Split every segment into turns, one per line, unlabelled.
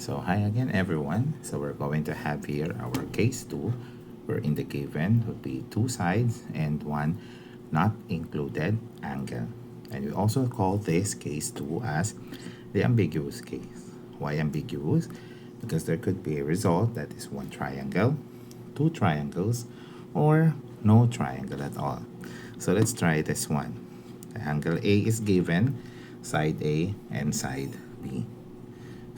So hi again everyone. So we're going to have here our case 2 where in the given would be two sides and one not included angle. And we also call this case 2 as the ambiguous case. Why ambiguous? Because there could be a result that is one triangle, two triangles, or no triangle at all. So let's try this one. The angle A is given, side A and side B.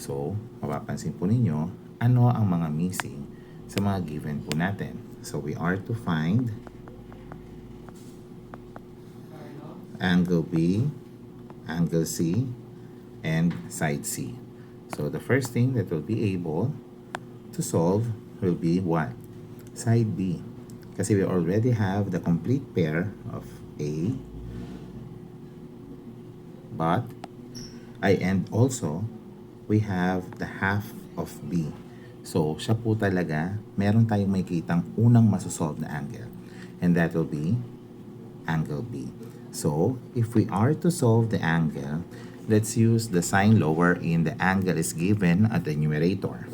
So, mapapansin po ninyo, ano ang mga missing sa mga given po natin. So, we are to find angle B, angle C, and side C. So, the first thing that we'll be able to solve will be what? Side B. Kasi we already have the complete pair of A, but and also we have the half of B. So, siya po talaga, meron tayong may kitang unang masosolve na angle. And that will be angle B. So, if we are to solve the angle, let's use the sign lower in the angle is given at the numerator.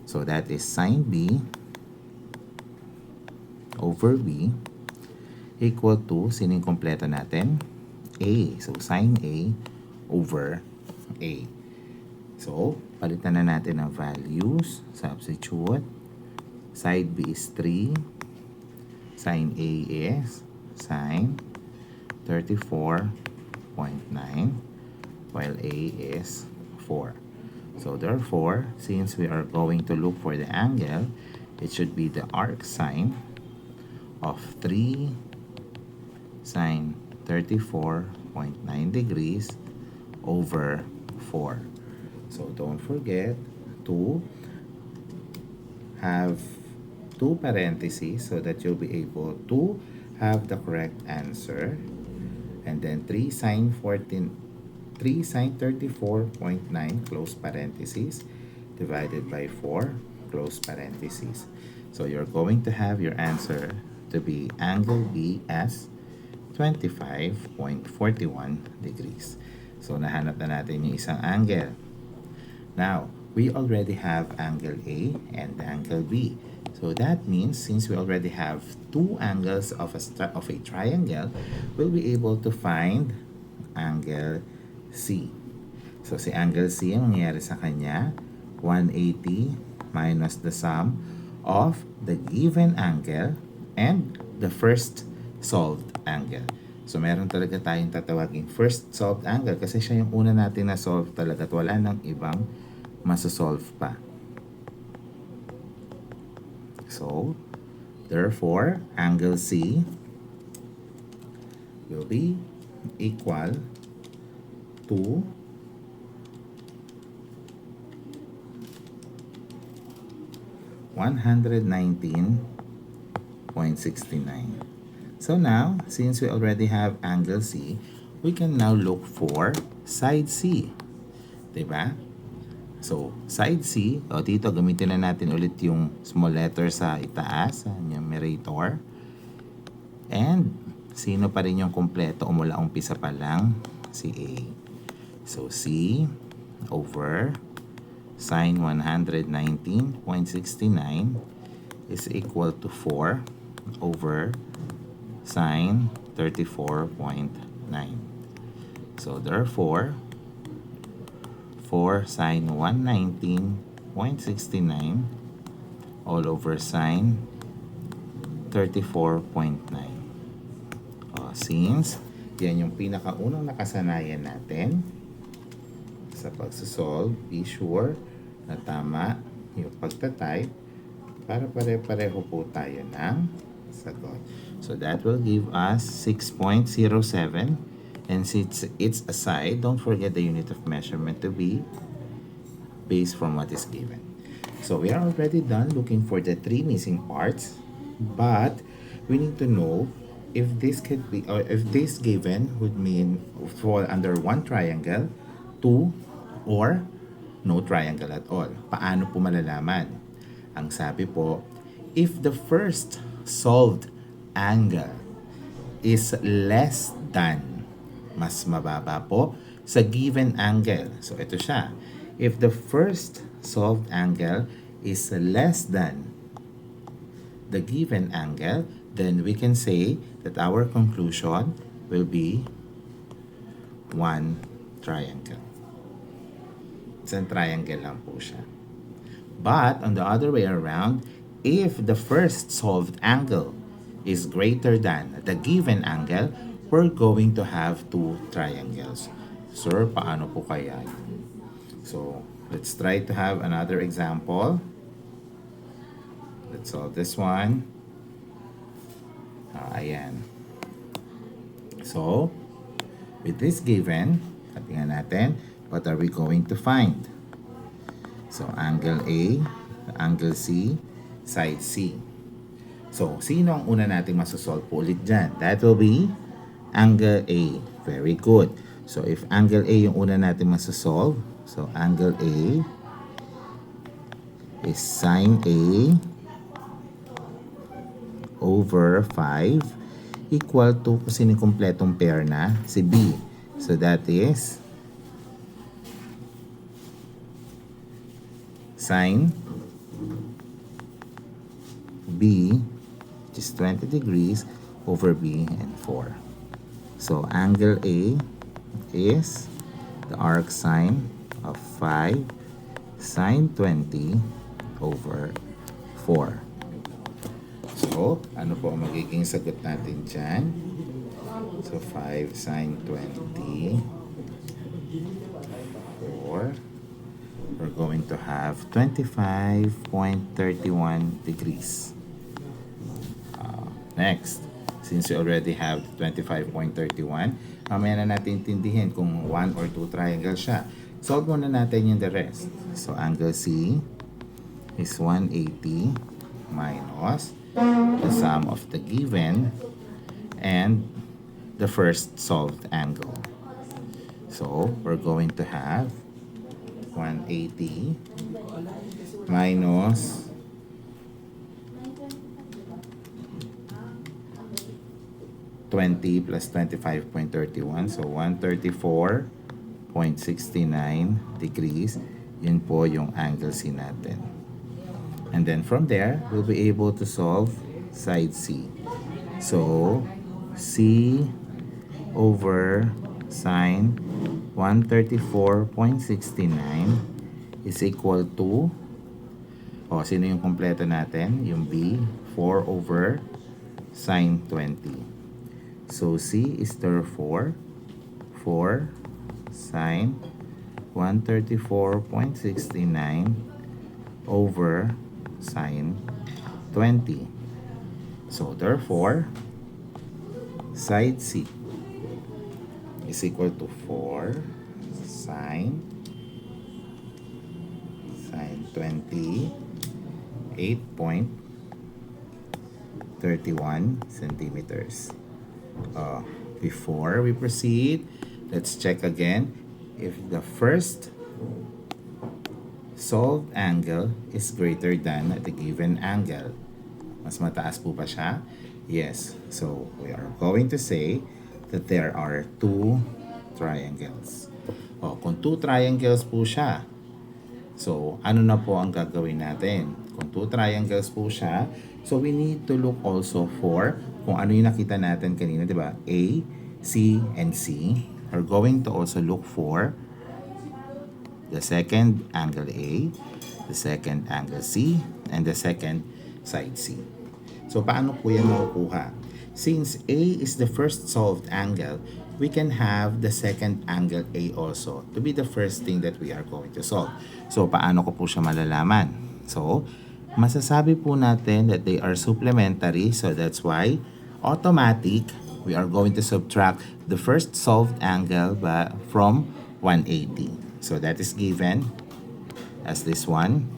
So, that is sine B over B equal to, sino yung kompleto natin? A. So, sine A over A. So, palitan na natin ang values. Substitute. Side B is 3. Sine A is sine 34.9 while A is 4. So, therefore, since we are going to look for the angle, it should be the arc sine of 3 sine 34.9 degrees over 4. So don't forget to have two parentheses so that you'll be able to have the correct answer. And then 3 sine 34.9 close parentheses divided by 4 close parentheses. So you're going to have your answer to be angle B as 25.41 degrees. So nahanap na natin yung isang angle. Now, we already have angle A and angle B. So that means since we already have two angles of a triangle, we'll be able to find angle C. So si angle C, ang mangyayari sa kanya, 180 minus the sum of the given angle and the first solved angle. So, meron talaga tayong tatawagin first solved angle kasi siya yung una natin na solve talaga at wala nang ibang masosolve pa. So, therefore, angle C will be equal to 119.69. So now, since we already have angle C, we can now look for side C. Diba? So, side C, dito gamitin na natin ulit yung small letter sa itaas, sa numerator. And, sino pa rin yung kompleto o mula umpisa pa lang? Si A. So, C over sine 119.69 is equal to 4 over sine 34.9. So, therefore, 4 sine 119.69 all over sine 34.9. Since yan yung pinakaunang nakasanayan natin sa pagsasolve, be sure na tama yung pagtatype para pare-pareho po tayo ng sagot. So that will give us 6.07. And since it's a side, don't forget the unit of measurement to be based from what is given. So we are already done looking for the three missing parts. But we need to know if this could be, or if this given would mean fall under one triangle, two, or no triangle at all. Paano po malalaman? Ang sabi po, if the first solved angle is less than, mas mababa po sa given angle. So ito siya. If the first solved angle is less than the given angle, then we can say that our conclusion will be one triangle. Isang triangle lang po siya. But on the other way around, if the first solved angle is greater than the given angle, we're going to have two triangles. Sir, paano po kaya yun? So, let's try to have another example. Let's solve this one. Ayan. So, with this given, tingnan natin, what are we going to find? So, angle A, angle C, side C. So, sino ang una natin masosolve po ulit dyan? That will be angle A. Very good. So, if angle A yung una natin masosolve, so angle A is sine A over 5 equal to, kasi yung kompletong pair na, si B. So, that is sine B, which is 20 degrees, over B and 4. So, angle A is the arc sine of 5 sine 20 over 4. So, ano po ang magiging sagot natin dyan? So, 5 sine 20 4. We're going to have 25.31 degrees. Next, since we already have 25.31, mamaya na natin intindihin kung 1 or 2 triangle siya. Solve muna natin yung the rest. So, angle C is 180 minus the sum of the given and the first solved angle. So, we're going to have 180 minus 20 plus 25.31. So, 134.69 degrees. Yun po yung angle C natin. And then from there, we'll be able to solve side C. So, C over sine 134.69 is equal to, sino yung kompleto natin? Yung B, 4 over sine 20. So, C is therefore 4 sine 134.69 over sine 20. So, therefore, side C is equal to 4 sine 20 8.31 centimeters. Before we proceed, let's check again if the first solved angle is greater than the given angle. Mas mataas po ba siya? Yes. So, we are going to say that there are two triangles. Kung two triangles po siya, so, ano na po ang gagawin natin? Kung two triangles po siya, so we need to look also for kung ano yung nakita natin kanina, di ba? A, C, and C. We're going to also look for the second angle A, the second angle C, and the second side C. So, paano po yan makukuha? Since A is the first solved angle, we can have the second angle A also to be the first thing that we are going to solve. So, paano ko po siya malalaman? So, masasabi po natin that they are supplementary. So, that's why automatic, we are going to subtract the first solved angle from 180. So, that is given as this one.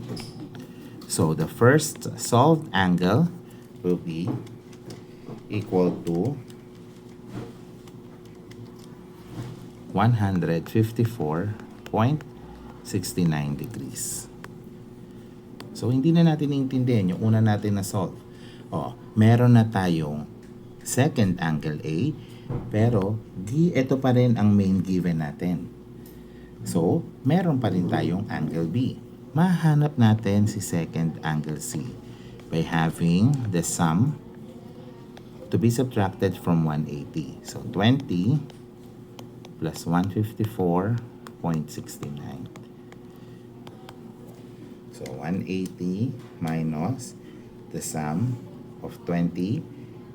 So, the first solved angle will be equal to 154.69 degrees. So, hindi na natin iintindihan yung una natin na solve. Meron na tayong second angle A, pero ito pa rin ang main given natin. So, meron pa rin tayong angle B. mahanap natin si second angle C by having the sum to be subtracted from 180. So 20 plus 154.69. So 180 minus the sum of 20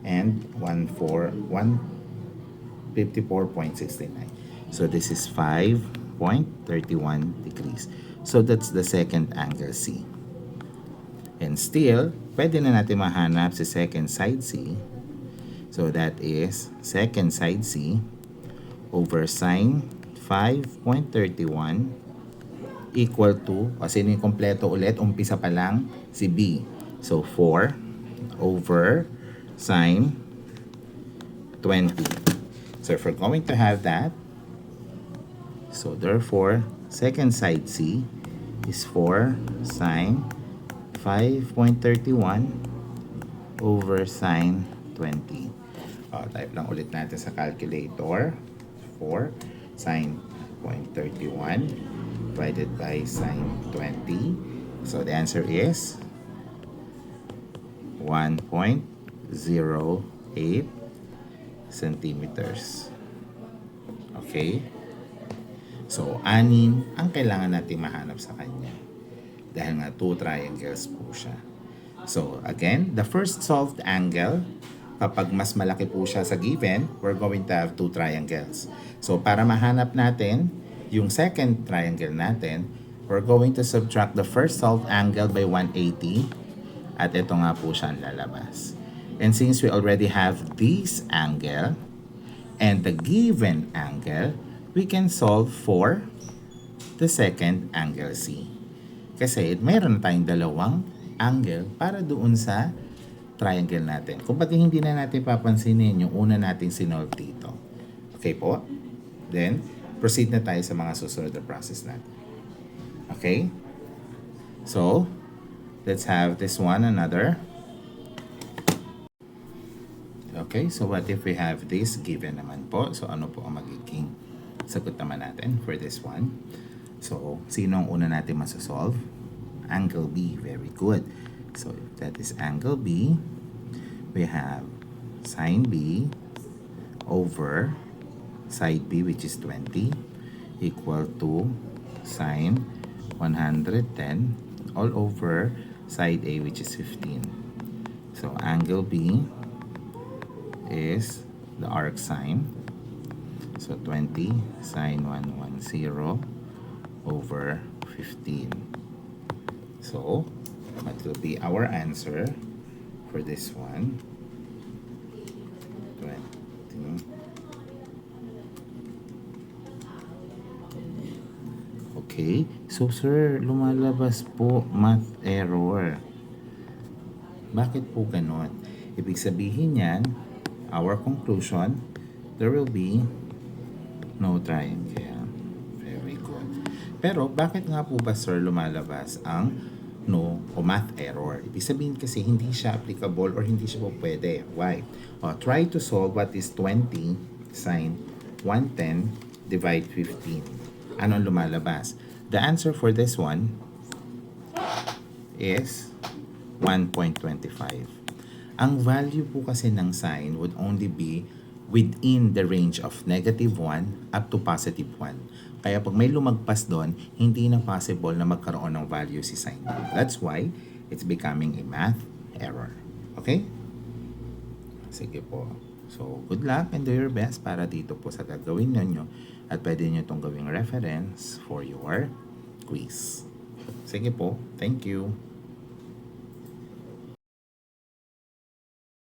and 154.69. So this is 5.31 degrees. So that's the second angle C. And still, pwede na natin mahanap si second side C. So that is second side C over sine 5.31 equal to, kasi yung kompleto ulit, umpisa pa lang si B. So 4 over sine 20. So if we're going to have that, so therefore, second side C is 4 sine 5.31 over sine 20. Type lang ulit natin sa calculator. 4 sine 0.31 divided by sine 20. So the answer is 1.08 centimeters. Okay? So, 6 ang kailangan natin mahanap sa kanya. Dahil nga 2 triangles po siya. So, again, the first solved angle, kapag mas malaki po siya sa given, we're going to have 2 triangles. So, para mahanap natin yung second triangle natin, we're going to subtract the first solved angle by 180. At ito nga po siya ang lalabas. And since we already have this angle and the given angle, we can solve for the second angle C. Kasi mayroon tayong dalawang angle para doon sa triangle natin. Kung ba't hindi na natin papansinin yung una nating sinolve dito. Okay po? Then, proceed na tayo sa mga susunod na process natin. Okay? So, let's have this one another. Okay, so what if we have this given naman po? So, ano po ang magiging sagot naman natin for this one? So, sino ang una natin masasolve? Angle B. Very good. So, if that is angle B, we have sine B over side B, which is 20, equal to sine 110 all over side A, which is 15. So, angle B is the arc sine. So, 20 sine 110 over 15. So, what will be our answer for this one? 20. Okay. So, sir, lumalabas po math error. Bakit po ganon? Ibig sabihin yan, our conclusion, there will be no triangle. Very good. Pero, bakit nga po ba, sir, lumalabas ang no o math error? Ibig sabihin kasi hindi siya applicable or hindi siya po pwede. Why? Try to solve what is 20 sine 110 divide 15. Ano ang lumalabas? The answer for this one is 1.25. Ang value po kasi ng sine would only be within the range of negative 1 up to positive 1. Kaya pag may lumagpas doon, hindi na possible na magkaroon ng value si sine. That's why it's becoming a math error. Okay? Sige po. So, good luck and do your best para dito po sa gagawin ninyo at pwede nyo itong gawing reference for your quiz. Sige po. Thank you.